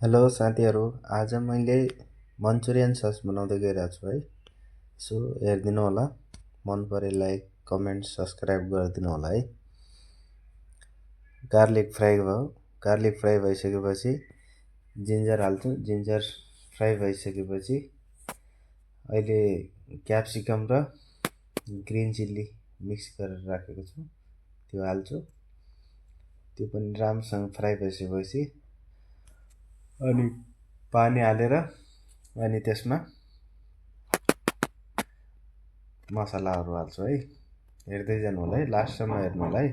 Hello साथीहरू, आज मैले मन्चुरियन सस बनाउँदै गइरहेको छु है। सो हेरिदिनु होला, मन परे लाइक कमेन्ट सब्सक्राइब गरिदिनु होला है। गार्लिक फ्राई भइसकेपछि जिन्जर हाल्छु। जिन्जर फ्राई भइसकेपछि अहिले क्याप्सिकम र ग्रिन चिल्ली मिक्स गरेर राखेको छु, त्यो हाल्छु। त्यो पनि राम्रोसँग फ्राई भइसकेपछि अनि पानी हालेर अनि त्यसमा मसलाहरू हाल्छु है। हेर्दै जानु होला है, लास्टसम्म हेर्नु होला है।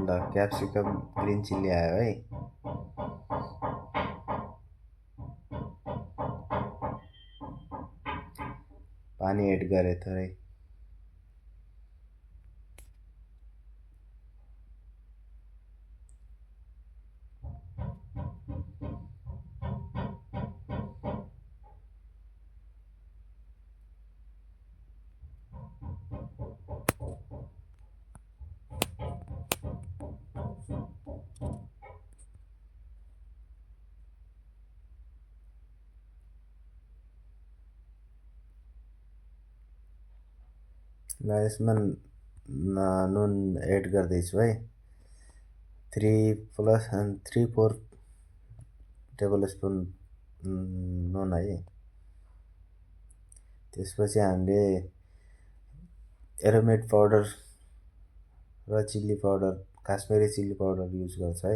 ल क्याप्सिकम ग्रिन चिल्ली आयो है। पानी एड गरे थोरै। ल यसमा नुन एड गर्दैछु है। 3-4 टेबल स्पुन नुन है। त्यसपछि हामीले एरोमेट पाउडर र chilli powder, Kashmiri chilli powder use गर्छ है।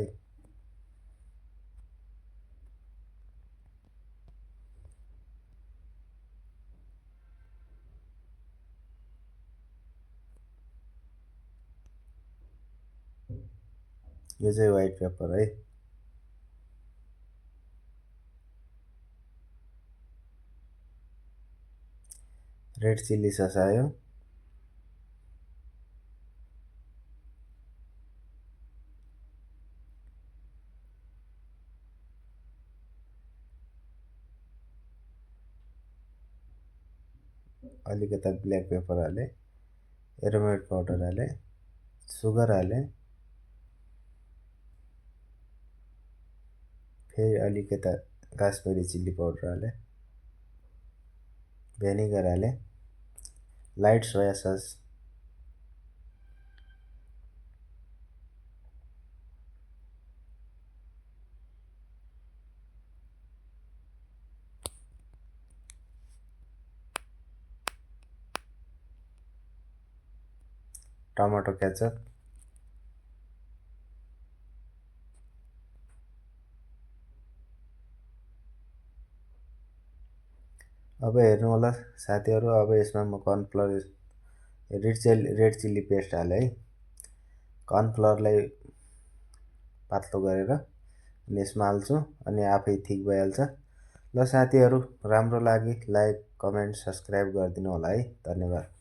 यो चाहिँ व्हाइट पेपर है। रेड चिल्ली सस आयो। अलिकता ब्ल्याक पेपर हाले, एरोमेट पाउडर हाले, सुगर हाले, फेरि अलिकता काश्मिरी चिल्ली पाउडर हाले, भेनिगर हाले, light soya sauce, tomato ketchup, अब हेर्नु होला साथीहरू। अब यसमा म कर्नफ्लोर, रेड चिल्ली पेस्ट हालेँ है। कर्नफ्लोरलाई पातलो गरेर अनि यसमा हाल्छु अनि आफै ठिक भइहाल्छ। ल साथीहरू, राम्रो लागे लाइक कमेन्ट सब्सक्राइब गरिदिनु होला है। धन्यवाद।